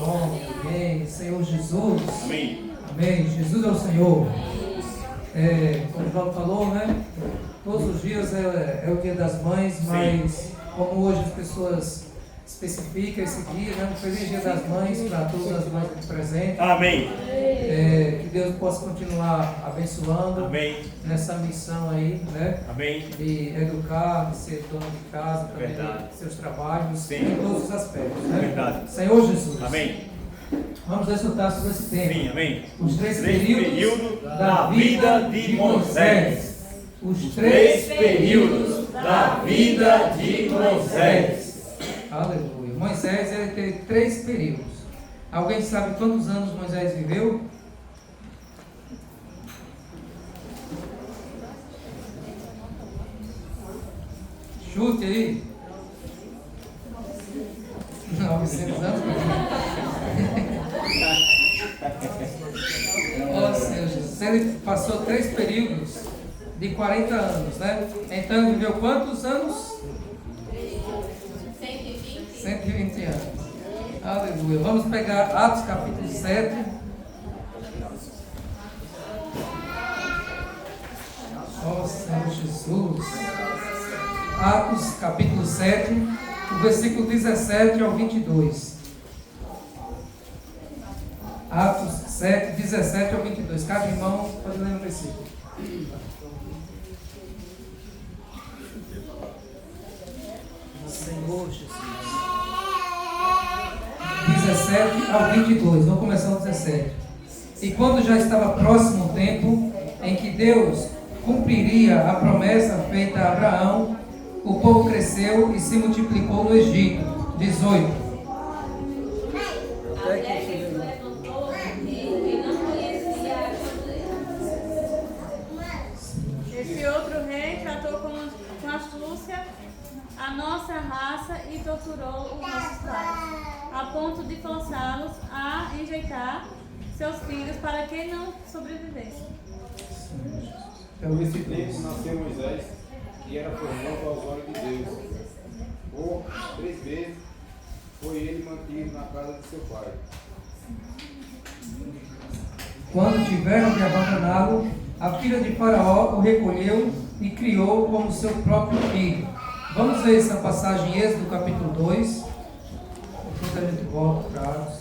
nome. Amém. Senhor Jesus. Amém. Amém. Jesus é o Senhor. Como o João falou, né? Todos os dias é o Dia das Mães, mas como hoje as pessoas especificam esse dia, né? Um feliz Dia das Mães para todas as mães que presentes. Amém. Que Deus possa continuar abençoando. Amém. Nessa missão aí, né? Amém. De educar, de ser dono de casa, também de seus trabalhos, em todos os aspectos, né? Verdade. Senhor Jesus. Amém. Vamos desfrutar sobre esse tema. Sim, amém. Os três períodos da vida de Moisés. Os três períodos da vida de Moisés. Aleluia. Moisés ele teve 3 períodos. Alguém sabe quantos anos Moisés viveu? Chute aí. 900 anos? Ó Senhor Jesus. Ele passou 3 períodos de 40 anos, né? Então ele viveu quantos anos? 120 anos. Aleluia. Vamos pegar Atos capítulo 7. Ó Senhor Jesus. Atos capítulo 7, o versículo 17 ao 22. Atos 7, 17 ao 22. Cada irmão pode ler no versículo. Senhor Jesus. 17 ao 22. Vamos começar o 17. E quando já estava próximo o tempo em que Deus cumpriria a promessa feita a Abraão, o povo cresceu e se multiplicou no Egito. 18. Até que se levantou um rei que não conhecia a Deus. Esse outro rei tratou com astúcia a nossa raça e torturou os nossos pais, a ponto de forçá-los a enjeitar seus filhos para que não sobrevivessem. Nesse tempo nasceu Moisés, que era formoso aos olhos de Deus. Por 3 vezes foi ele mantido na casa de seu pai. Quando tiveram de abandoná-lo, a filha de Faraó o recolheu e criou como seu próprio filho. Vamos ver essa passagem em Êxodo capítulo 2. Depois a gente volta para Atos.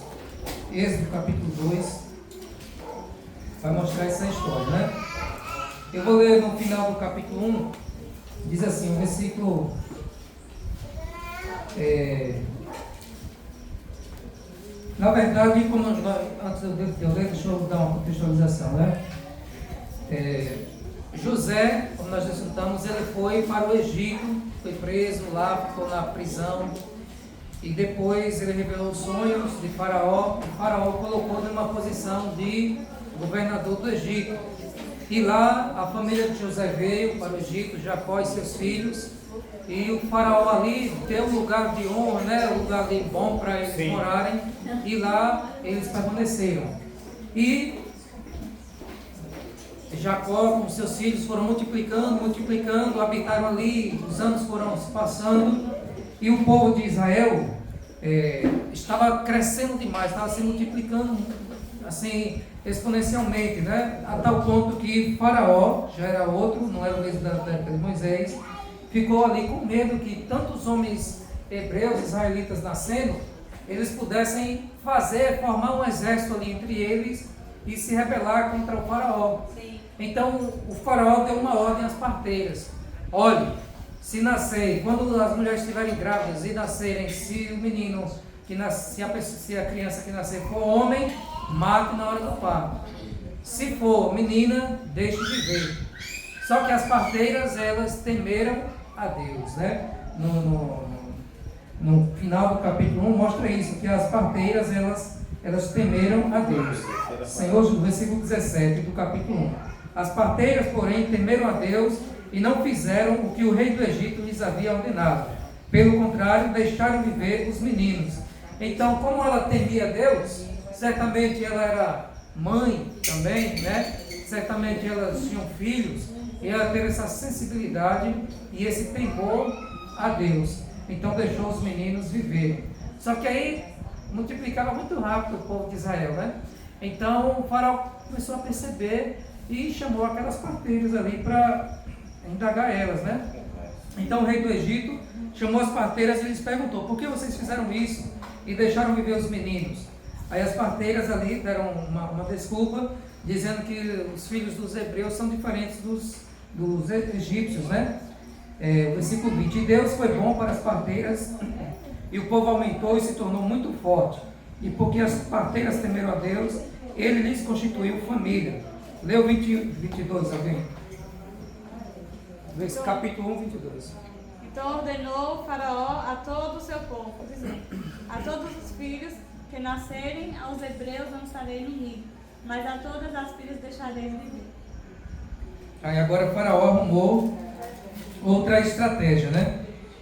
Êxodo capítulo 2. Vai mostrar essa história, né? Eu vou ler no final do capítulo 1. Diz assim, o versículo... Na verdade, como antes eu ler, deixa eu dar uma contextualização, né? José, como nós desfrutamos, ele foi para o Egito, foi preso lá, ficou na prisão, e depois ele revelou os sonhos de Faraó, e Faraó colocou numa posição de governador do Egito. E lá a família de José veio para o Egito, Jacó e seus filhos, e o Faraó ali deu um lugar de honra, né, um lugar de bom para eles morarem, e lá eles permaneceram. E Jacó com seus filhos foram multiplicando, habitaram ali, os anos foram se passando, e o povo de Israel estava crescendo demais, estava se multiplicando assim exponencialmente, né? A tal ponto que Faraó, já era outro, não era o mesmo da época de Moisés, ficou ali com medo que tantos homens hebreus, israelitas nascendo, eles pudessem formar um exército ali entre eles e se rebelar contra o Faraó. Sim. Então o Faraó deu uma ordem às parteiras: olhe, se nascer, quando as mulheres estiverem grávidas e nascerem, se o menino se a criança que nascer for homem, mate na hora do parto. Se for menina, deixe viver. Só que as parteiras, elas temeram a Deus, né? No final do capítulo 1 mostra isso, que as parteiras, elas temeram a Deus. Senhor, no versículo 17 do capítulo 1. As parteiras, porém, temeram a Deus e não fizeram o que o rei do Egito lhes havia ordenado. Pelo contrário, deixaram viver os meninos. Então, como ela temia a Deus, certamente ela era mãe também, né? Certamente elas tinham filhos, e ela teve essa sensibilidade e esse temor a Deus. Então deixou os meninos viverem. Só que aí multiplicava muito rápido o povo de Israel, né? Então o faraó começou a perceber e chamou aquelas parteiras ali para indagar elas, né? Então o rei do Egito chamou as parteiras e lhes perguntou: por que vocês fizeram isso e deixaram viver os meninos? Aí as parteiras ali deram uma desculpa, dizendo que os filhos dos hebreus são diferentes dos egípcios, né? O versículo 20: e Deus foi bom para as parteiras, e o povo aumentou e se tornou muito forte. E porque as parteiras temeram a Deus, ele lhes constituiu família. Leu 22, alguém? Capítulo 1, 22. Então ordenou o faraó a todo o seu povo, dizendo: a todos os filhos que nascerem aos hebreus lançarei no Nilo, mas a todas as filhas deixarei viver. Aí agora o faraó arrumou outra estratégia, né?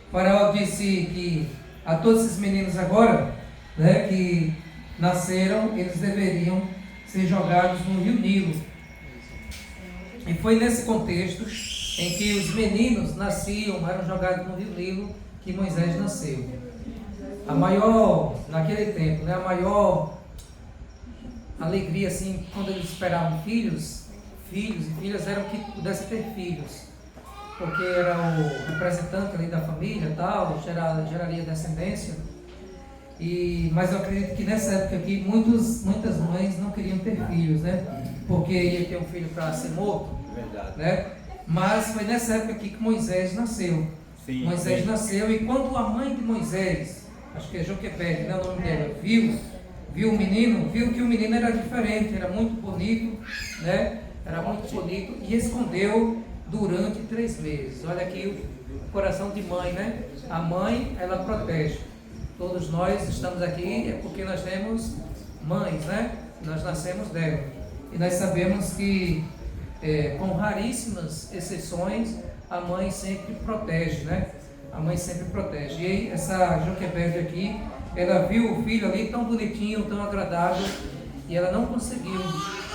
O faraó disse que a todos esses meninos agora, né, que nasceram, eles deveriam ser jogados no rio Nilo. E foi nesse contexto em que os meninos nasciam, eram jogados no rio Nilo, que Moisés nasceu. A maior, naquele tempo, né, a maior alegria, assim, quando eles esperavam filhos e filhas, eram que pudessem ter filhos, porque era o representante ali da família, tal, geraria descendência. Mas eu acredito que nessa época aqui muitas mães não queriam ter filhos, né? Porque ia ter um filho para ser morto. Verdade. Né? Mas foi nessa época aqui que Moisés nasceu. Sim, Moisés nasceu, e quando a mãe de Moisés, acho que é Joquebede, né, o nome dela, viu o menino, viu que o menino era diferente, era muito bonito, né? Era muito bonito, e escondeu durante 3 meses. Olha aqui o coração de mãe, né? A mãe, ela protege. Todos nós estamos aqui é porque nós temos mães, né? Nós nascemos dela. E nós sabemos que, com raríssimas exceções, a mãe sempre protege, né? A mãe sempre protege. E aí, essa Joquebede aqui, ela viu o filho ali tão bonitinho, tão agradável, e ela não conseguiu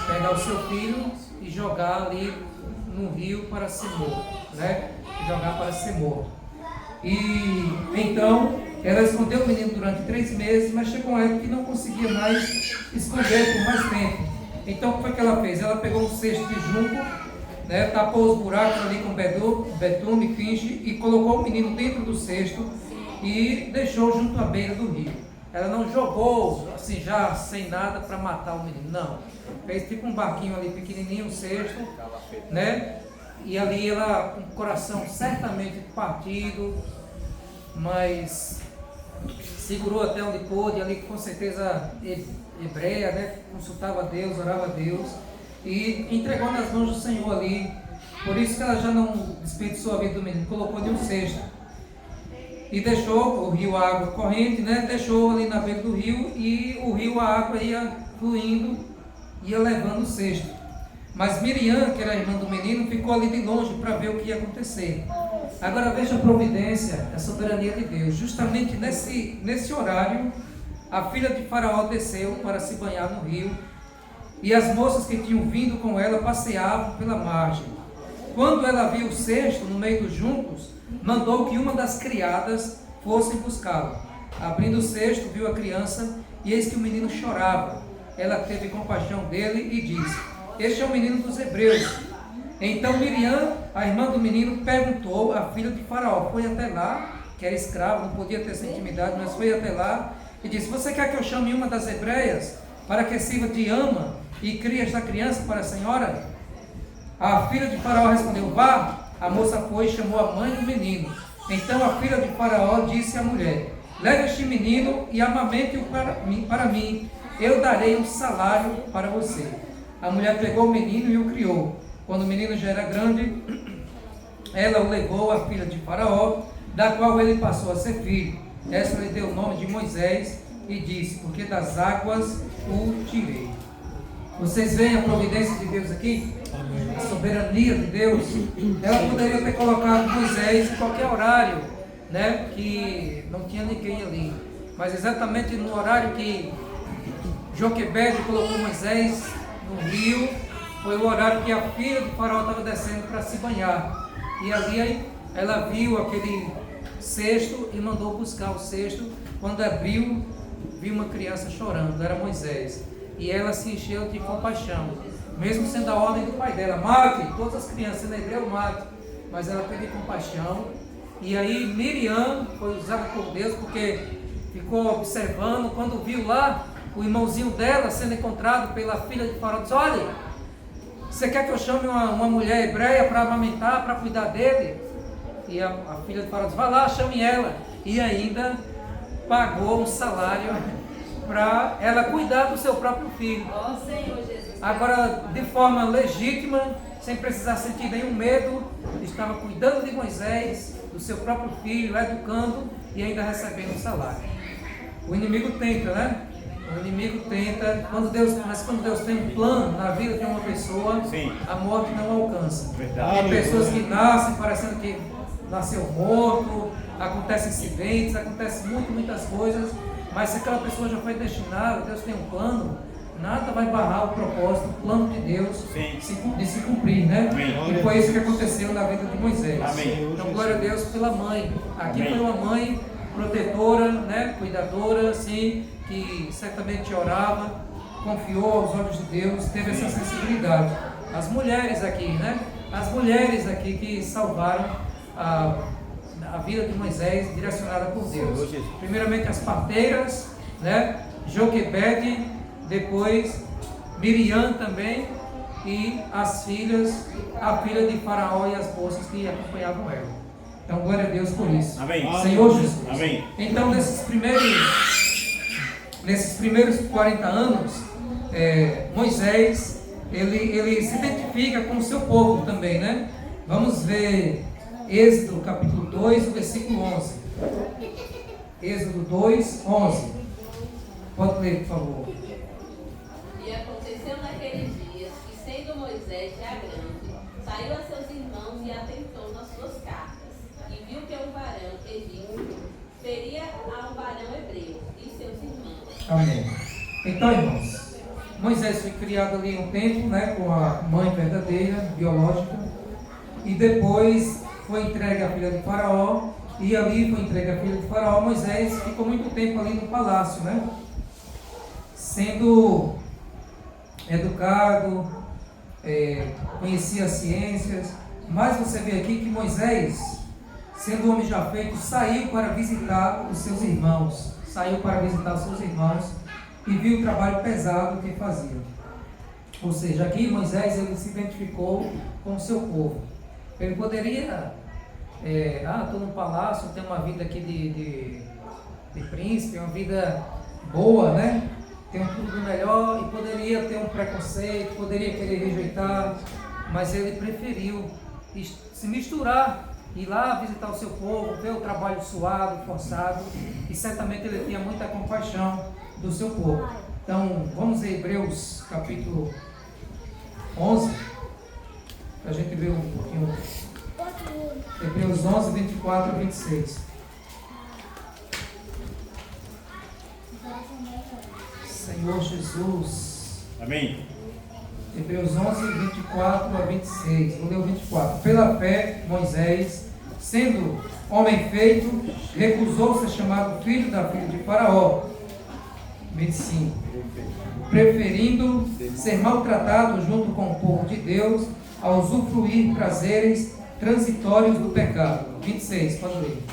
pegar o seu filho e jogar ali no rio para ser morto, né? Jogar para ser morto. E então ela escondeu o menino durante 3 meses, mas chegou uma época que não conseguia mais esconder por mais tempo. Então o que foi que ela fez? Ela pegou um cesto de junco, né, tapou os buracos ali com betume, finge, e colocou o menino dentro do cesto e deixou junto à beira do rio. Ela não jogou assim já sem nada para matar o menino, não. Fez tipo um barquinho ali pequenininho, um cesto, né? E ali ela com o coração certamente partido, mas segurou até onde pôde, ali com certeza hebreia, né? Consultava a Deus, orava a Deus e entregou nas mãos do Senhor ali. Por isso que ela já não desperdiçou a vida do menino, colocou em um cesto e deixou o rio, a água corrente, né? Deixou ali na beira do rio, e o rio, a água ia fluindo, ia levando o cesto. Mas Miriam, que era a irmã do menino, ficou ali de longe para ver o que ia acontecer. Agora veja a providência, a soberania de Deus. Justamente nesse horário, a filha de Faraó desceu para se banhar no rio, e as moças que tinham vindo com ela passeavam pela margem. Quando ela viu o cesto no meio dos juncos, mandou que uma das criadas fosse buscá-lo. Abrindo o cesto, viu a criança, e eis que o menino chorava. Ela teve compaixão dele e disse: este é o menino dos hebreus. Então Miriam, a irmã do menino, perguntou à filha de Faraó, foi até lá, que era escravo, não podia ter essa intimidade, mas foi até lá e disse: você quer que eu chame uma das hebreias para que sirva de ama e crie esta criança para a senhora? A filha de Faraó respondeu: vá. A moça foi e chamou a mãe do menino. Então a filha de Faraó disse à mulher: leve este menino e amamente-o para mim, eu darei um salário para você. A mulher pegou o menino e o criou. Quando o menino já era grande, ela o levou à filha de Faraó, da qual ele passou a ser filho. Essa lhe deu o nome de Moisés e disse: porque das águas o tirei. Vocês veem a providência de Deus aqui? A soberania de Deus. Ela poderia ter colocado Moisés em qualquer horário, né? Que não tinha ninguém ali. Mas exatamente no horário que Joquebede colocou Moisés no rio, foi o horário que a filha de Faraó estava descendo para se banhar. E ali ela viu aquele cesto e mandou buscar o cesto. Quando abriu, viu uma criança chorando, era Moisés, e ela se encheu de compaixão, mesmo sendo a ordem do pai dela, mate todas as crianças, em hebreu mate, mas ela teve compaixão. E aí Miriam foi usada por Deus, porque ficou observando, quando viu lá o irmãozinho dela sendo encontrado pela filha de Faraó, disse: olha, você quer que eu chame uma mulher hebreia para amamentar, para cuidar dele? E a filha de Faraó disse: vai lá, chame ela. E ainda pagou um salário para ela cuidar do seu próprio filho. Agora, de forma legítima, sem precisar sentir nenhum medo, estava cuidando de Moisés, do seu próprio filho, educando e ainda recebendo um salário. O inimigo tenta, né? O inimigo tenta, mas quando Deus tem um plano na vida de uma pessoa, Sim. a morte não alcança. Verdade. Tem pessoas que nascem parecendo que nasceu morto, acontecem acidentes, acontecem muitas coisas, mas se aquela pessoa já foi destinada, Deus tem um plano, nada vai barrar o propósito, o plano de Deus de se cumprir, né? Amém. E foi isso que aconteceu na vida de Moisés. Amém. Então, glória a Deus pela mãe. Aqui foi uma mãe protetora, né? Cuidadora, assim, que certamente orava, confiou aos olhos de Deus, teve essa sensibilidade. As mulheres aqui, né? As mulheres aqui que salvaram a vida de Moisés, direcionada por Deus. Primeiramente as parteiras, né? Joquebede, depois Miriam também, e as filhas, a filha de Faraó e as moças que acompanhavam ela. Então, glória a Deus por isso. Amém. Senhor Jesus. Amém. Então, nesses primeiros 40 anos, Moisés, ele se identifica com o seu povo também, né? Vamos ver Êxodo capítulo 2, versículo 11. Êxodo 2, 11. Pode ler, por favor. E aconteceu naqueles dias que, sendo Moisés já grande, saiu a seus irmãos e atentou nas suas cartas, e viu que um varão egípcio feria a um varão hebreu e seus irmãos. Amém. Então, irmãos, Moisés foi criado ali um tempo, né, com a mãe verdadeira, biológica, e depois foi entregue à filha de Faraó, e ali foi entregue à filha de Faraó. Moisés ficou muito tempo ali no palácio, né, sendo educado, conhecia as ciências, mas você vê aqui que Moisés, sendo homem já feito, saiu para visitar os seus irmãos, e viu o trabalho pesado que fazia. Ou seja, aqui Moisés, ele se identificou com o seu povo. Ele poderia, estou no palácio, tenho uma vida aqui de príncipe, uma vida boa, né? Tenho tudo do melhor, e poderia ter um preconceito, poderia querer rejeitar, mas ele preferiu se misturar, ir lá visitar o seu povo, ver o trabalho suado, forçado, e certamente ele tinha muita compaixão do seu povo. Então, vamos a Hebreus capítulo 11, para a gente ver um pouquinho. Hebreus 11, 24 a 26. Senhor Jesus. Amém. Hebreus 11, 24 a 26. Vou ler o 24. Pela fé, Moisés, sendo homem feito, recusou ser chamado filho da filha de Faraó. 25. Preferindo ser maltratado junto com o povo de Deus, a usufruir prazeres transitórios do pecado. 26, pode ler.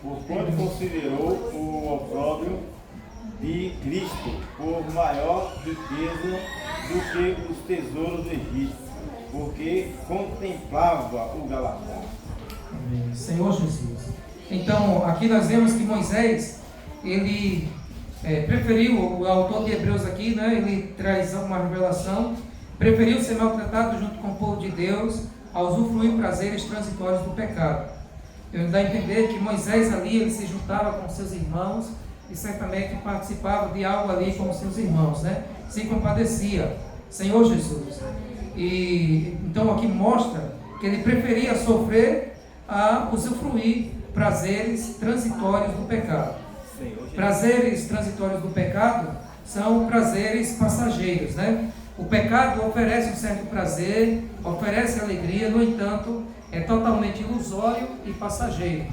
Porquanto considerou o opróbrio de Cristo por maior riqueza do que os tesouros do Egito, porque contemplava o galardão. Amém. Senhor Jesus. Então, aqui nós vemos que Moisés, ele preferiu, o autor de Hebreus aqui, né, ele traz uma revelação, preferiu ser maltratado junto com o povo de Deus, a usufruir prazeres transitórios do pecado. Ele dá a entender que Moisés ali, ele se juntava com seus irmãos, e certamente participava de algo ali com os seus irmãos, né? Se compadecia. Senhor Jesus. E então aqui mostra que ele preferia sofrer a usufruir prazeres transitórios do pecado. Prazeres transitórios do pecado são prazeres passageiros, né? O pecado oferece um certo prazer, oferece alegria, no entanto, é totalmente ilusório e passageiro.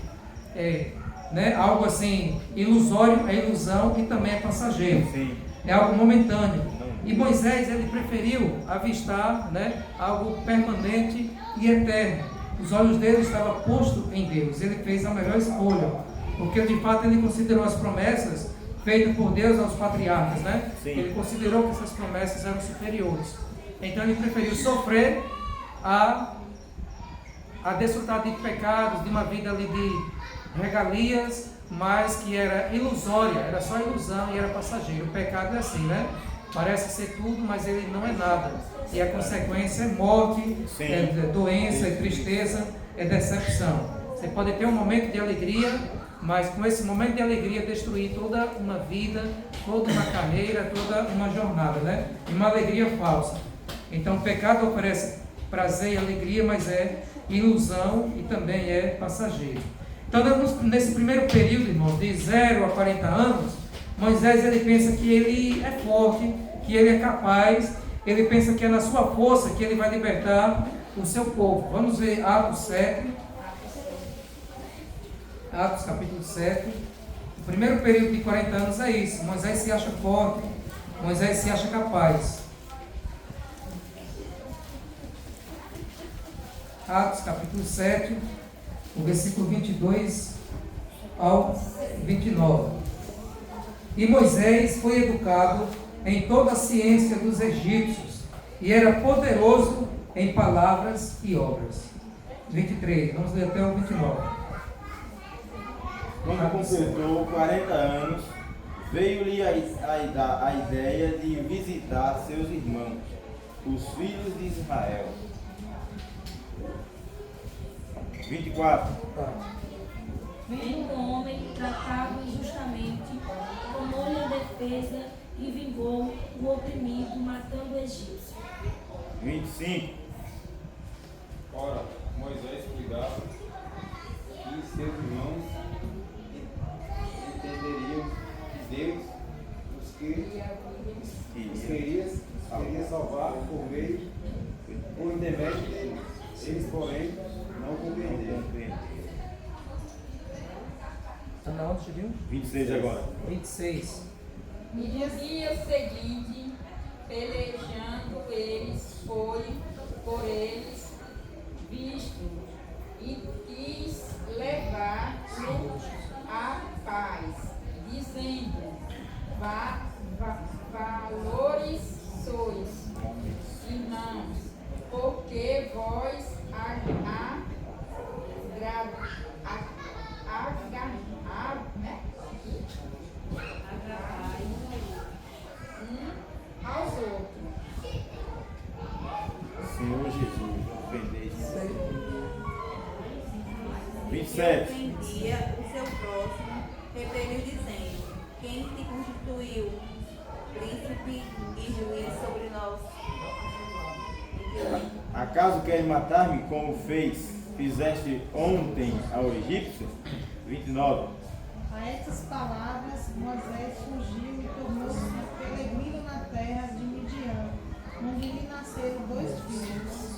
né? Algo assim ilusório, é ilusão e também é passageiro. Sim. É algo momentâneo. E Moisés, ele preferiu avistar, né, algo permanente e eterno. Os olhos dele estavam postos em Deus. Ele fez a melhor escolha, porque de fato ele considerou as promessas feitas por Deus aos patriarcas, né? Sim. Ele considerou que essas promessas eram superiores. Então ele preferiu sofrer a desfrutar de pecados, de uma vida ali de regalias, mas que era ilusória, era só ilusão e era passageiro. O pecado é assim, né? Parece ser tudo, mas ele não é nada. E a consequência é morte, Sim. é doença, é tristeza, é decepção. Você pode ter um momento de alegria, mas com esse momento de alegria destruir toda uma vida, toda uma carreira, toda uma jornada, né? E uma alegria falsa. Então o pecado oferece prazer e alegria, mas é ilusão e também é passageiro. Então nesse primeiro período, irmãos, de 0 a 40 anos, Moisés ele pensa que ele é forte, que ele é capaz, ele pensa que é na sua força que ele vai libertar o seu povo. Vamos ver Atos 7. Atos capítulo 7. O primeiro período de 40 anos é isso. Moisés se acha forte, Moisés se acha capaz. Atos capítulo 7, o versículo 22 ao 29. E Moisés foi educado em toda a ciência dos egípcios e era poderoso em palavras e obras. 23, vamos ler até o 29. Quando completou 40 anos, veio-lhe a ideia de visitar seus irmãos, os filhos de Israel. 24. Vendo um homem tratado injustamente, tomou-lhe a defesa e vingou o oprimido, matando o egípcio. 25. Ora, Moisés cuidava que seus irmãos entenderiam que Deus os queria salvar por intermédio deles. Eles, porém, não compreenderam. Está na onde, viu? 26 agora. 26. No dia seguinte, pelejando eles, foi por eles visto e quis levar-lo à paz, dizendo: valores sois, irmãos, porque vós aos outros. Senhor Jesus, ofendei. 27. Ofendia o seu próximo, repeliu dizendo: quem te constituiu príncipe e juiz sobre nós? Acaso queres matar-me como fizeste ontem ao egípcio? 29. A estas palavras, Moisés fugiu e tornou-se peregrino na terra de Midian, onde lhe nasceram 2 filhos.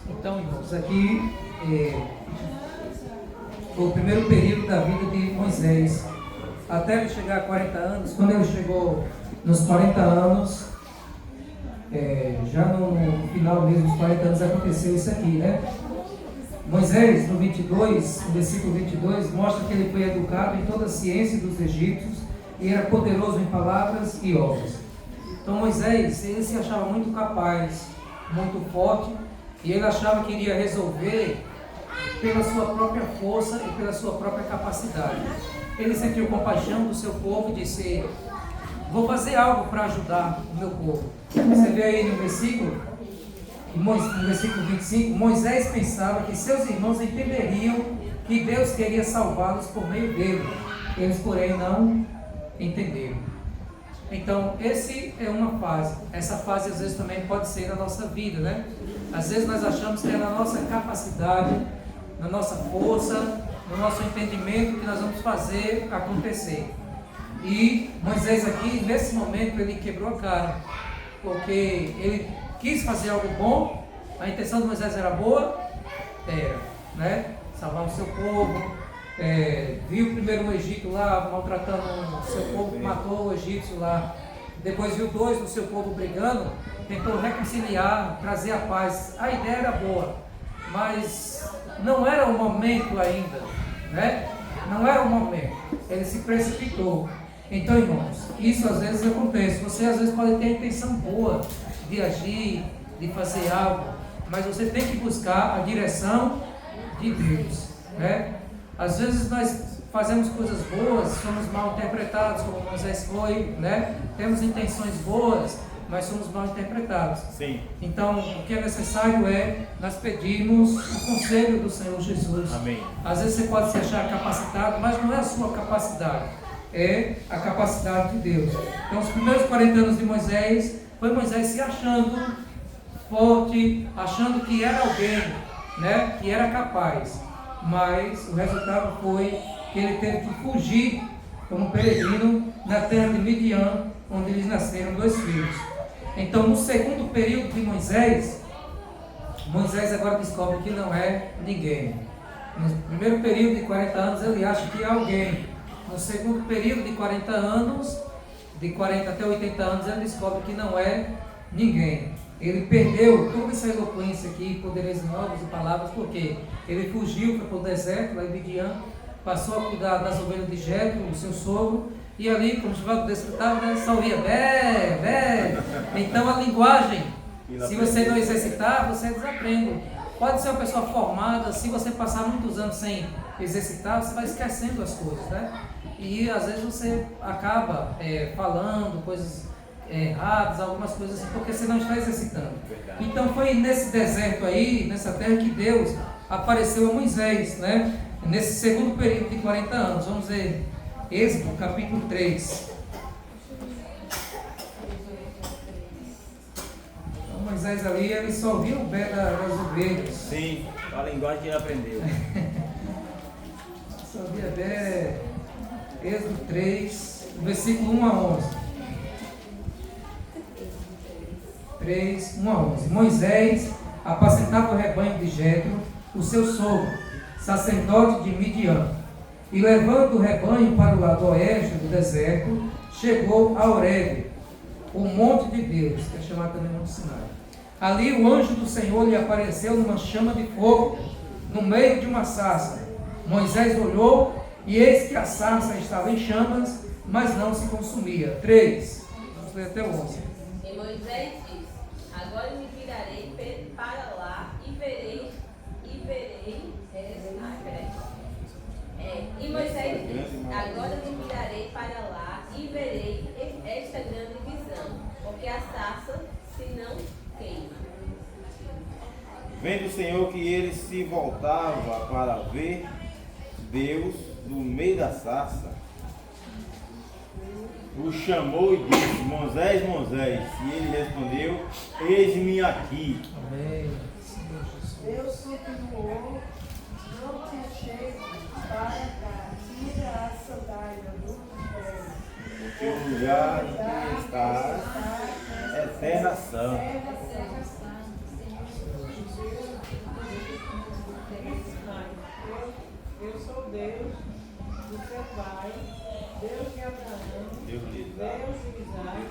Então, irmãos, aqui foi o primeiro período da vida de Moisés. Até ele chegar a 40 anos, quando ele chegou nos 40 anos, já no final mesmo dos 40 anos aconteceu isso aqui, né? Moisés, no 22, no versículo 22, mostra que ele foi educado em toda a ciência dos egípcios e era poderoso em palavras e obras. Então Moisés, ele se achava muito capaz, muito forte, e ele achava que iria resolver pela sua própria força e pela sua própria capacidade. Ele sentiu compaixão do seu povo e disse: vou fazer algo para ajudar o meu povo. Você vê aí no versículo 25, Moisés pensava que seus irmãos entenderiam que Deus queria salvá-los por meio dele. Eles, porém, não entenderam. Então, esse é uma fase. Essa fase, às vezes, também pode ser na nossa vida, né? Às vezes nós achamos que é na nossa capacidade, na nossa força, no nosso entendimento que nós vamos fazer acontecer. E Moisés aqui, nesse momento, ele quebrou a cara, porque ele quis fazer algo bom. A intenção de Moisés era boa, era, né? Salvar o seu povo, viu primeiro o Egito lá maltratando o seu povo, matou o egípcio lá. Depois viu 2 do seu povo brigando, tentou reconciliar, trazer a paz. A ideia era boa, mas não era o momento ainda, né? Não era o momento. Ele se precipitou. Então, irmãos, isso às vezes acontece. Você às vezes pode ter a intenção boa de agir, de fazer algo, mas você tem que buscar a direção de Deus, né? Às vezes nós fazemos coisas boas, somos mal interpretados, como Moisés foi, né? Temos intenções boas, mas somos mal interpretados. Sim. Então, o que é necessário é nós pedirmos o conselho do Senhor Jesus. Amém. Às vezes você pode se achar capacitado, mas não é a sua capacidade, é a capacidade de Deus. Então, os primeiros 40 anos de Moisés, foi Moisés se achando forte, achando que era alguém, né? Que era capaz. Mas o resultado foi que ele teve que fugir como peregrino na terra de Midian, onde lhes nasceram 2 filhos. Então, no segundo período de Moisés, Moisés agora descobre que não é ninguém. No primeiro período de 40 anos, ele acha que é alguém. No segundo período de 40 anos, de 40 até 80 anos, ele descobre que não é ninguém. Ele perdeu toda essa eloquência aqui, poderes novos e palavras, porque ele fugiu, foi para o deserto, lá em Midian, passou a cuidar das ovelhas de Jetro, o seu sogro, e ali, como o Givaldo desfrutava, né, só ouvia bé, bé. Então a linguagem, se você não exercitar, você desaprende. Pode ser uma pessoa formada, se você passar muitos anos sem exercitar, você vai esquecendo as coisas, né? E às vezes você acaba falando coisas erradas, algumas coisas assim, porque você não está exercitando. Então foi nesse deserto aí, nessa terra, que Deus apareceu a Moisés, né? Nesse segundo período de 40 anos. Vamos ver Êxodo capítulo 3. Então, Moisés ali, ele só viu o pé das ovelhas. Sim, a linguagem que ele aprendeu. Só via pé. Êxodo 3, versículo 1 a 11. 3, 1 a 11. Moisés apacentava o rebanho de Jetro, o seu sogro, sacerdote de Midian, e levando o rebanho para o lado oeste do deserto, chegou a Horebe, o monte de Deus, que é chamado também Monte Sinai. Ali o anjo do Senhor lhe apareceu numa chama de fogo, no meio de uma sarça. Moisés olhou, e eis que a sarça estava em chamas, mas não se consumia. 3, vamos ler até o 11. E Moisés disse: agora me virarei para lá e verei. E Moisés disse: agora me virarei para lá e verei esta grande visão, porque a sarça se não queima. Vendo o Senhor que ele se voltava para ver Deus no meio da sarça, o chamou e disse: Moisés, Moisés. E ele respondeu: eis-me aqui. Amém. Deus continuou, não te achei para cá, tira a sandália do pé. Porque o lugar em que estás é terra santa. Eu sou Deus do seu pai, Deus de Abraão, Deus de Isaac. Deus de Isaac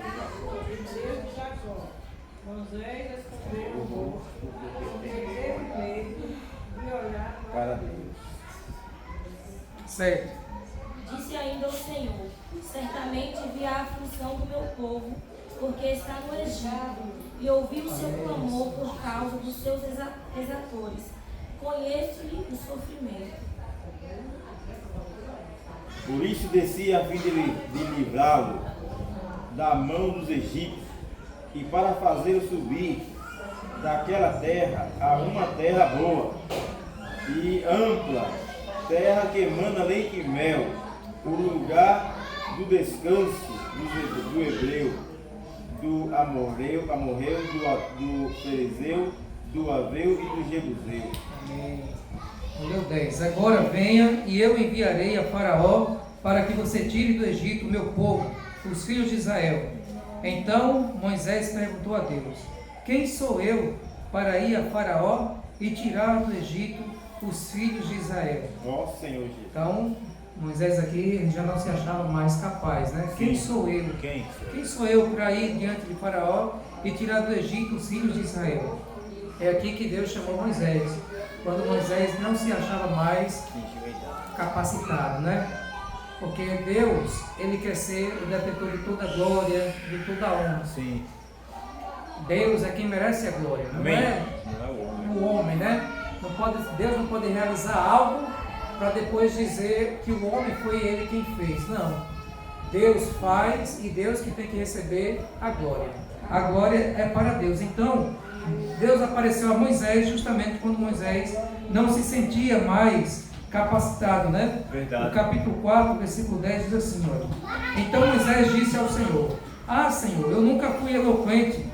e Deus de Jacó. Moisés respondeu o rosto, porque teve medo de olhar para Deus. Certo. Disse ainda o Senhor: certamente vi a aflição do meu povo, porque está no Egito, e ouvi o seu clamor por causa dos seus exatores. Conheço-lhe o sofrimento. Por isso desci a fim de livrá-lo da mão dos egípcios, e para fazê-lo subir daquela terra a uma terra boa e ampla, terra que emana leite e mel, o lugar do descanso do hebreu, do amorreu, do ferezeu, do aveu e do jebuseu. Amém. Número 10. Agora venha e eu enviarei a Faraó para que você tire do Egito o meu povo, os filhos de Israel. Então Moisés perguntou a Deus: quem sou eu para ir a Faraó e tirar do Egito os filhos de Israel. Ó Senhor Jesus. Então, Moisés aqui ele já não se achava mais capaz, né? Quem sou eu? Quem sou eu para ir diante de Faraó e tirar do Egito os filhos de Israel? É aqui que Deus chamou Moisés, quando Moisés não se achava mais capacitado, né? Porque Deus, Ele quer ser o detentor de toda a glória, de toda a honra. Sim. Deus é quem merece a glória, não é o homem, né? Deus não pode realizar algo para depois dizer que o homem foi ele quem fez. Não. Deus faz e Deus que tem que receber a glória. A glória é para Deus. Então, Deus apareceu a Moisés justamente quando Moisés não se sentia mais capacitado, né? Verdade. O capítulo 4, versículo 10 diz assim, olha. Então Moisés disse ao Senhor: Ah, Senhor, eu nunca fui eloquente,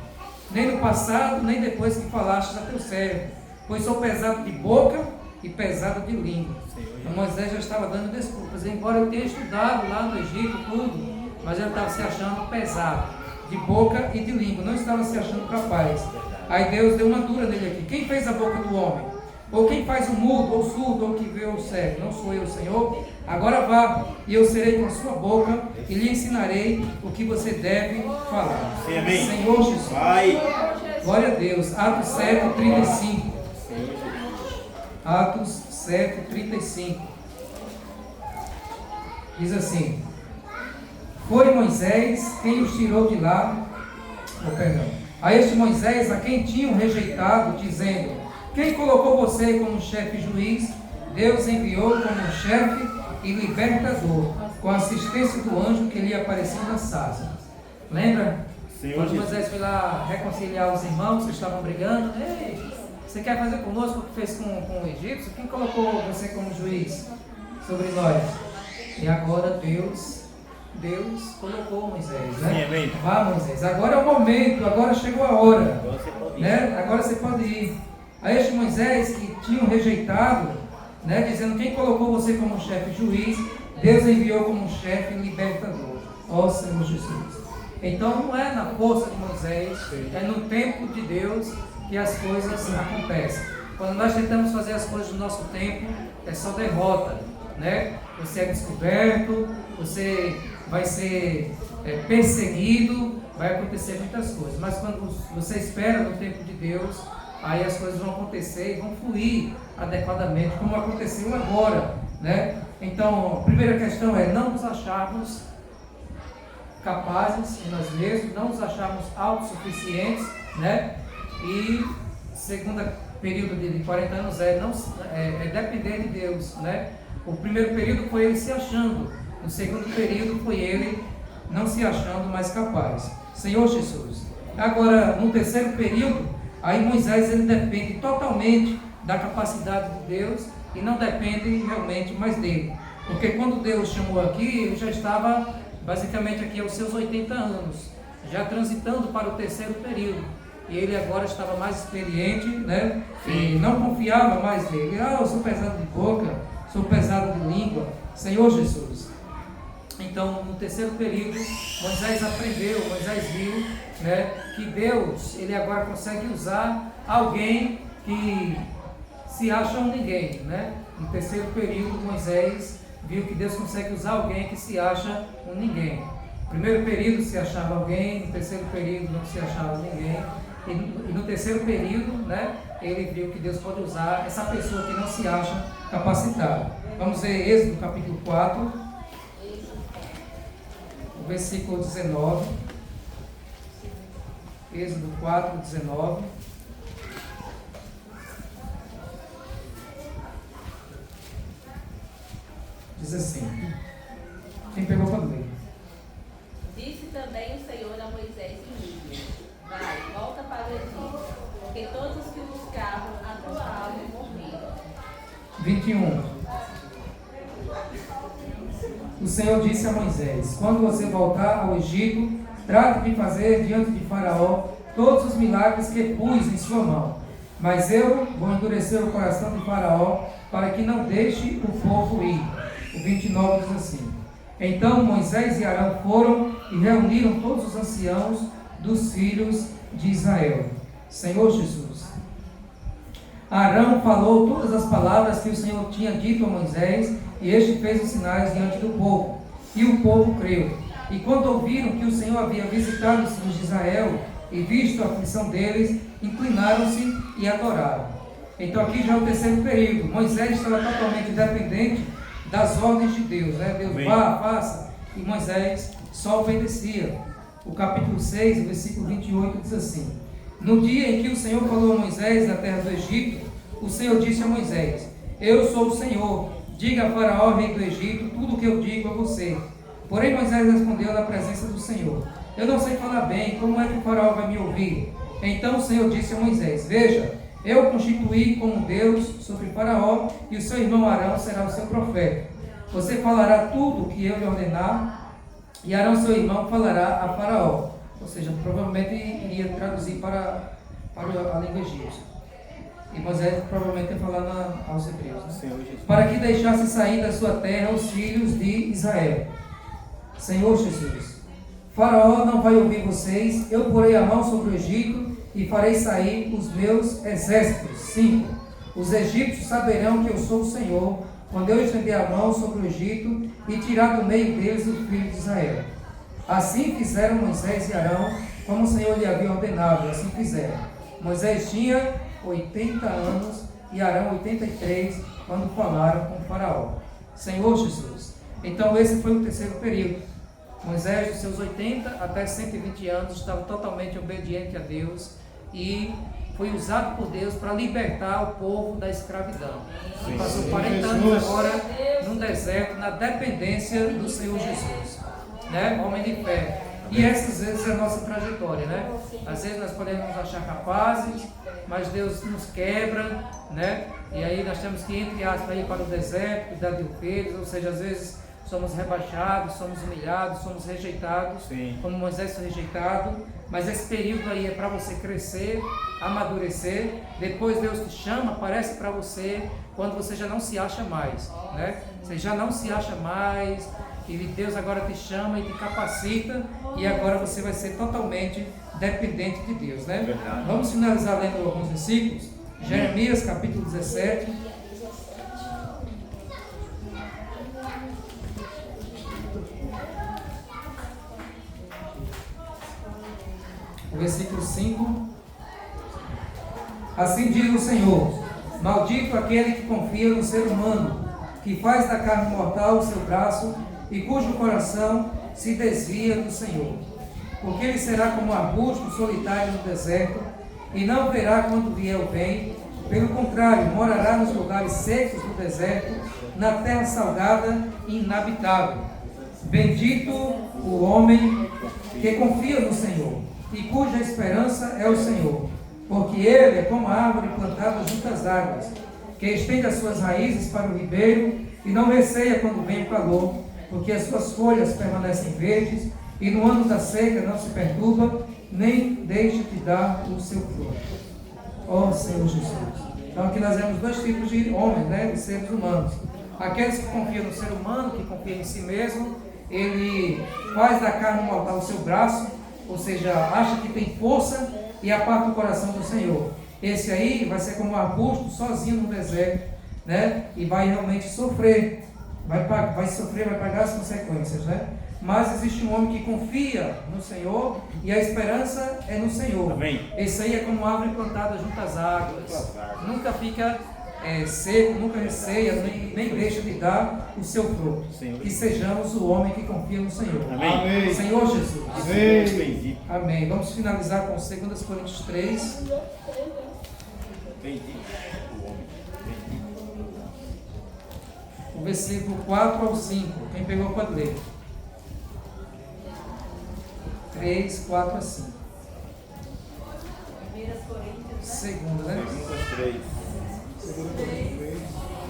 nem no passado, nem depois que falaste a teu servo, pois sou pesado de boca e pesado de língua. Então Moisés já estava dando desculpas, embora eu tenha estudado lá no Egito, tudo, mas ele estava se achando pesado, de boca e de língua, não estava se achando capaz. Aí Deus deu uma dura nele aqui: quem fez a boca do homem? Ou quem faz o mudo, ou surdo, ou que vê o cego? Não sou eu, Senhor? Agora vá, e eu serei com a sua boca, e lhe ensinarei o que você deve falar. Sim, amém. Senhor Jesus. Pai. Glória a Deus. Atos 7, 35. Atos 7, 35. Diz assim: Foi Moisés quem os tirou de lá, a este Moisés a quem tinham rejeitado, dizendo: quem colocou você como chefe e juiz? Deus enviou como chefe e libertador, com a assistência do anjo que lhe apareceu na sarça. Lembra? Quando Moisés foi lá reconciliar os irmãos que estavam brigando: ei, você quer fazer conosco o que fez com o egípcio? Quem colocou você como juiz sobre nós? E agora Deus colocou Moisés, né? Sim, vá, Moisés, agora é o momento, agora chegou a hora, Agora você pode ir. né? Agora você pode ir. A este Moisés que tinham rejeitado, né, dizendo: quem colocou você como chefe e juiz? Deus enviou como chefe e libertador. Ó Senhor Jesus. Então não é na força de Moisés, é no tempo de Deus que as coisas acontecem. Quando nós tentamos fazer as coisas no nosso tempo, é só derrota, né? Você é descoberto, você vai ser perseguido, vai acontecer muitas coisas. Mas quando você espera no tempo de Deus, aí as coisas vão acontecer e vão fluir adequadamente, como aconteceu agora, né? Então, a primeira questão é não nos acharmos capazes de nós mesmos, não nos acharmos autossuficientes, né? E segunda período de 40 anos é depender de Deus, né? O primeiro período foi ele se achando, o segundo período foi ele não se achando mais capaz. Senhor Jesus. Agora, no terceiro período, aí Moisés ele depende totalmente da capacidade de Deus e não depende realmente mais dele. Porque quando Deus chamou aqui, ele já estava basicamente aqui aos seus 80 anos, já transitando para o terceiro período. E ele agora estava mais experiente, né? E não confiava mais nele. Eu sou pesado de boca, sou pesado de língua. Senhor Jesus. Então, no terceiro período, Moisés aprendeu, Moisés viu, né, que Deus, ele agora consegue usar alguém que se acha um ninguém, né? No terceiro período, Moisés viu que Deus consegue usar alguém que se acha um ninguém. No primeiro período se achava alguém, no terceiro período não se achava ninguém. E no terceiro período, né, ele viu que Deus pode usar essa pessoa que não se acha capacitada. Vamos ver Êxodo capítulo 4, versículo 19. Êxodo 4, 19. Diz assim. Quem pegou para ler? Disse também o Senhor a Moisés e Miriam: vai, volta para o Egito, porque todos os que buscavam a tua alma morreram. 21. O Senhor disse a Moisés: quando você voltar ao Egito, trate de fazer diante de Faraó todos os milagres que pus em sua mão. Mas eu vou endurecer o coração de Faraó para que não deixe o povo ir. O 29 diz assim: então Moisés e Arão foram e reuniram todos os anciãos dos filhos de Israel. Senhor Jesus. Arão falou todas as palavras que o Senhor tinha dito a Moisés, e este fez os sinais diante do povo. E o povo creu. E quando ouviram que o Senhor havia visitado os filhos de Israel e visto a aflição deles, inclinaram-se e adoraram. Então aqui já é o terceiro período. Moisés estava totalmente dependente das ordens de Deus, né? Deus, vá, faça. E Moisés só obedecia. O capítulo 6, o versículo 28 diz assim: no dia em que o Senhor falou a Moisés na terra do Egito, o Senhor disse a Moisés: eu sou o Senhor, diga a Faraó, rei do Egito, tudo o que eu digo a você. Porém Moisés respondeu na presença do Senhor: eu não sei falar bem, como é que o Faraó vai me ouvir? Então o Senhor disse a Moisés: veja, eu constituí como Deus sobre Faraó, e o seu irmão Arão será o seu profeta. Você falará tudo o que eu lhe ordenar, e Arão, seu irmão, falará a Faraó. Ou seja, provavelmente iria traduzir para a língua egípcia. E Moisés provavelmente ia falar aos hebreus, né? Para que deixasse sair da sua terra os filhos de Israel. Senhor Jesus, Faraó não vai ouvir vocês, eu porei a mão sobre o Egito e farei sair os meus exércitos. 5. Os egípcios saberão que eu sou o Senhor, quando eu estender a mão sobre o Egito e tirar do meio deles os filhos de Israel. Assim fizeram Moisés e Arão, como o Senhor lhe havia ordenado, e assim fizeram. Moisés tinha 80 anos e Arão 83, quando falaram com o Faraó. Senhor Jesus. Então esse foi o terceiro período. Moisés, dos seus 80 até 120 anos, estava totalmente obediente a Deus e foi usado por Deus para libertar o povo da escravidão. Ele passou 40 anos agora no deserto, na dependência do Senhor Jesus, né? Homem de fé. E essas vezes é a nossa trajetória, né? Às vezes nós podemos nos achar capazes, mas Deus nos quebra, né? E aí nós temos que, entre aspas, ir para o deserto, cuidar de ovelhas, ou seja, às vezes somos rebaixados, somos humilhados, somos rejeitados, como Moisés foi rejeitado, mas esse período aí é para você crescer, amadurecer, depois Deus te chama, aparece para você, quando você já não se acha mais, né? Você já não se acha mais, e Deus agora te chama e te capacita, e agora você vai ser totalmente dependente de Deus, né? Verdade. Vamos finalizar lendo alguns versículos. Jeremias capítulo 17. O versículo 5. Assim diz o Senhor: maldito aquele que confia no ser humano, que faz da carne mortal o seu braço e cujo coração se desvia do Senhor. Porque ele será como um arbusto solitário no deserto e não verá quando vier o vento. Pelo contrário, morará nos lugares secos do deserto, na terra salgada e inabitável. Bendito o homem que confia no Senhor e cuja esperança é o Senhor, porque ele é como a árvore plantada junto às águas, que estende as suas raízes para o ribeiro e não receia quando vem o calor, porque as suas folhas permanecem verdes e no ano da seca não se perturba, nem deixa de dar o seu fruto. Ó Senhor Jesus. Então aqui nós vemos dois tipos de homens, né, de seres humanos. Aqueles que confiam no ser humano, que confiam em si mesmo, ele faz da carne mortal o seu braço, ou seja, acha que tem força e aparta o coração do Senhor. Esse aí vai ser como um arbusto sozinho no deserto, né? E vai realmente sofrer, vai sofrer, vai pagar as consequências, né? Mas existe um homem que confia no Senhor e a esperança é no Senhor. Amém. Esse aí é como uma árvore plantada junto às águas. Nunca fica seco, nunca receia, nem deixa de dar o seu fruto. Senhor. Que sejamos o homem que confia no Senhor. Amém. Senhor Jesus. Amém. Amém. Vamos finalizar com 2 Coríntios 3. Bendito o homem. O versículo 4 ao 5. Quem pegou pode ler. 3, 4 a 5. 1 Coríntios, Segunda, né? Perguntas 3.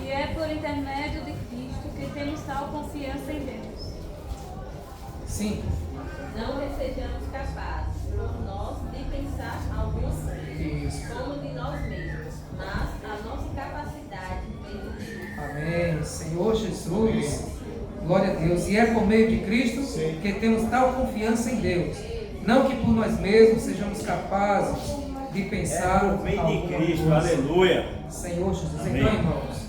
E é por intermédio de Cristo que temos tal confiança em Deus. 5. Não sejamos capazes, por nós, de pensar algumas Isso. coisas como de nós mesmos, mas a nossa capacidade vem de Deus. Amém. Senhor Jesus. Glória a Deus. E é por meio de Cristo que temos tal confiança em Deus. Não que por nós mesmos sejamos capazes de pensar. Por meio de alguma Cristo, coisa. aleluia. Senhor Jesus. Amém. Então, irmãos,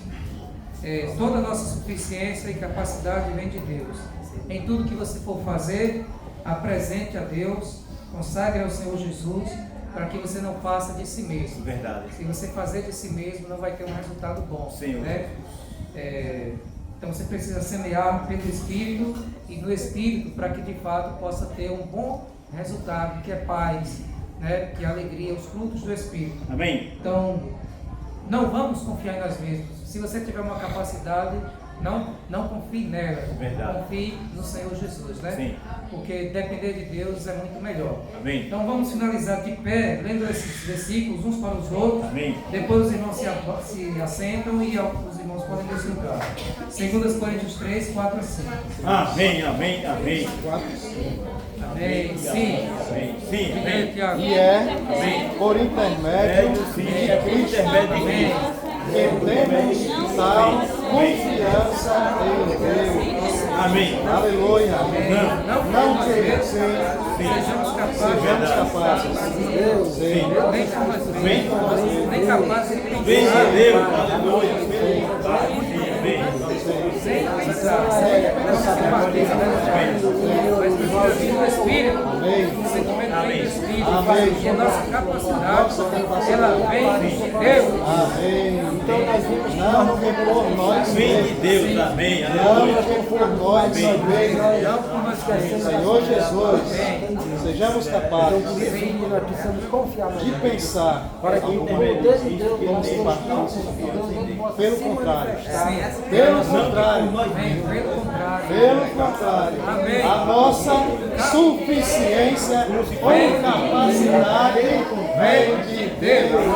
toda a nossa suficiência e capacidade vem de Deus. Em tudo que você for fazer, apresente a Deus, consagre ao Senhor Jesus, para que você não faça de si mesmo. Verdade. Se você fazer de si mesmo, não vai ter um resultado bom. Senhor. Né? Então você precisa semear pelo Espírito e no Espírito para que de fato possa ter um bom resultado, que é paz, né? Que é alegria, os frutos do Espírito. Amém. Então, não vamos confiar em nós mesmos. Se você tiver uma capacidade, não confie nela. Verdade. Confie no Senhor Jesus, né? Sim. Porque depender de Deus é muito melhor. Amém. Então vamos finalizar de pé, lendo esses versículos uns para os outros. Amém. Depois os irmãos se assentam e os irmãos podem desligar. 2 Coríntios 3, 4 a 5. Amém, amém, amém. Amém. Sim. Amém. Sim, Diga amém. aí, Tiago. E é por intermédio Sim, de é por Cristo intermédio de Amém. Cristo. que temos tal confiança em Deus. Amém. Aleluia. Não que que sejamos capazes. sejamos capazes. Sim. Nem com nós Vem mesmos. com nós mesmos. Nem capazes de Vem pensar. de Deus, aleluia. Vem. Sem pensar. Vamos se bater, né? Mas precisa vir do Espírito. O sentimento vem do Espírito. Amém. Porque a nossa capacidade, ela vem de Deus. Amém. Então nós vimos não que por nós Vem de mesmos. Deus, amém, Não aleluia. que por nós mesmos. Não por nós mesmos. Senhor Jesus, sejamos capazes de pensar como se partisse. Pelo contrário. Pelo contrário. Vem, pelo contrário. Pelo contrário. Amém. A nossa suficiência ou capacidade vem de Deus.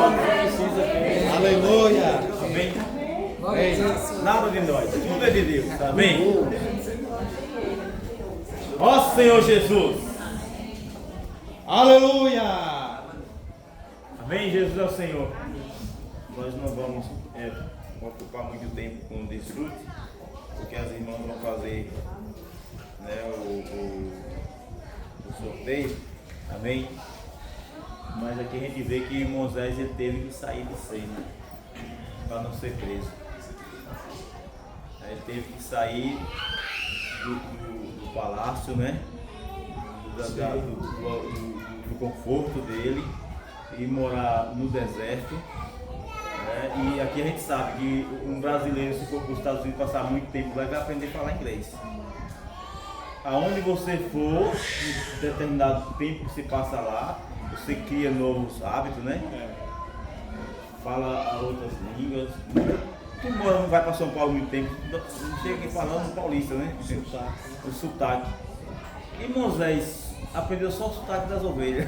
Aleluia. Amém. Nada de nós, tudo é de Deus, amém. Ó Senhor Jesus. Aleluia. Amém, Jesus é o Senhor. Nós não vamos ocupar muito tempo com o desfrute, porque as irmãs vão fazer, né, o sorteio. Amém. Mas aqui a gente vê que Moisés ele teve que sair de cena para não ser preso. Ele teve que sair do palácio, né? Do conforto dele e morar no deserto. E aqui a gente sabe que um brasileiro, se for para os Estados Unidos passar muito tempo lá, vai aprender a falar inglês. Aonde você for, em determinado tempo que você passa lá, você cria novos hábitos, né? Fala outras línguas. Tu não vai para São Paulo muito tempo, não chega aqui falando paulista, né? O sotaque. E Moisés aprendeu só o sotaque das ovelhas.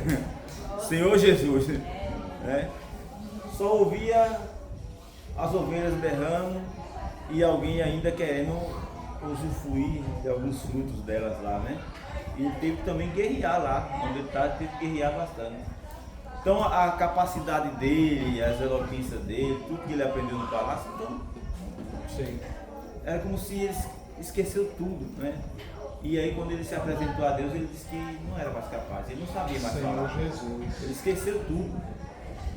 Senhor Jesus, né? Só ouvia as ovelhas berrando e alguém ainda querendo usufruir de alguns frutos delas lá, né? E ele teve que também guerrear lá, onde ele estava, teve que guerrear bastante. Então a capacidade dele, as eloquências dele, tudo que ele aprendeu no palácio, então era como se ele esqueceu tudo, né? E aí quando ele se apresentou a Deus, ele disse que não era mais capaz, ele não sabia mais falar. Ele esqueceu tudo.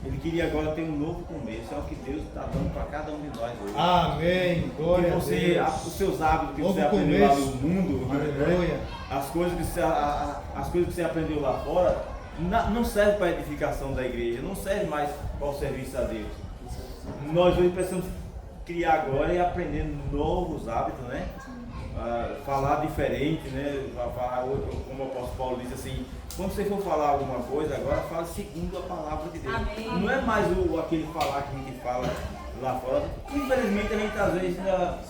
Ele queria agora ter um novo começo, é o que Deus está dando para cada um de nós hoje. Amém. Glória a Os seus hábitos que Novo você aprendeu lá no começo. mundo, Aleluia. as coisas que você aprendeu lá fora, não serve para a edificação da igreja, não serve mais para o serviço a Deus. Nós hoje precisamos criar agora e aprender novos hábitos, né? Falar diferente, né? Falar, como o apóstolo Paulo diz assim, quando você for falar alguma coisa agora, fale segundo a palavra de Deus. Amém. Não é mais aquele falar que a gente fala lá fora. Infelizmente a gente às vezes ainda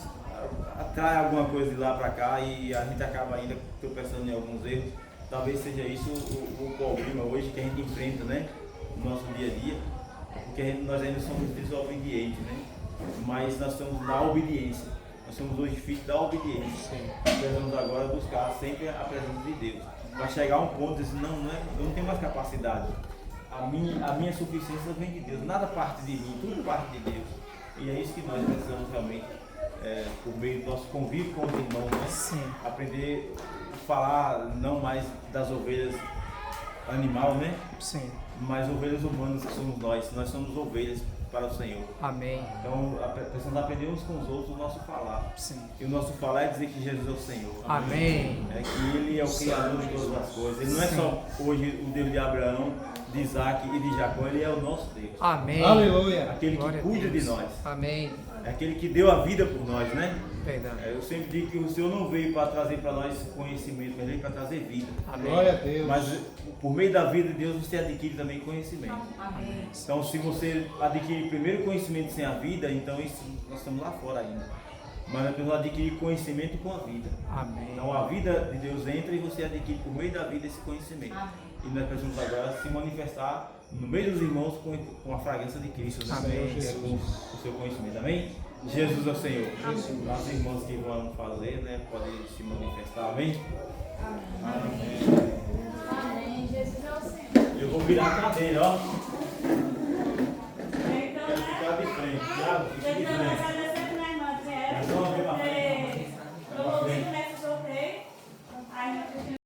atrai alguma coisa de lá para cá e a gente acaba ainda tropeçando em alguns erros. Talvez seja isso o problema hoje que a gente enfrenta, né? No nosso dia a dia, porque nós ainda somos desobedientes, né? Mas nós estamos na obediência. Nós somos hoje filhos da obediência. Precisamos agora buscar sempre a presença de Deus. Para chegar a um ponto de dizer, eu não tenho mais capacidade. A minha suficiência vem de Deus. Nada parte de mim, tudo parte de Deus. E é isso que nós precisamos realmente, por meio do nosso convívio com os irmãos, né? Aprender a falar não mais das ovelhas animal, né? Sim. Mas ovelhas humanas que somos nós somos ovelhas para o Senhor. Amém. Então precisamos aprender uns com os outros o nosso falar. Sim. E o nosso falar é dizer que Jesus é o Senhor. Amém. É que Ele é o Criador de todas as coisas. Ele não é só hoje o Deus de Abraão, de Isaac e de Jacó, Ele é o nosso Deus. Amém. Aleluia. Aquele que Glória a cuida Deus. de nós. Amém. É aquele que deu a vida por nós, né? Verdade. Eu sempre digo que o Senhor não veio para trazer para nós conhecimento, mas veio para trazer vida. Amém. Glória a Deus. Mas por meio da vida de Deus você adquire também conhecimento. Amém. Então se você adquirir primeiro conhecimento sem a vida, então isso, nós estamos lá fora ainda. Mas nós precisamos adquirir conhecimento com a vida. Amém. Então a vida de Deus entra e você adquire por meio da vida esse conhecimento. E nós precisamos agora se manifestar no meio dos irmãos com a fragrância de Cristo, né? Amém. Que é com o seu conhecimento. Amém? Jesus é o Senhor. As irmãs que vão fazer, né, podem se manifestar. Amém? Amém. Jesus é o Senhor. Eu vou virar a cadeira, ó.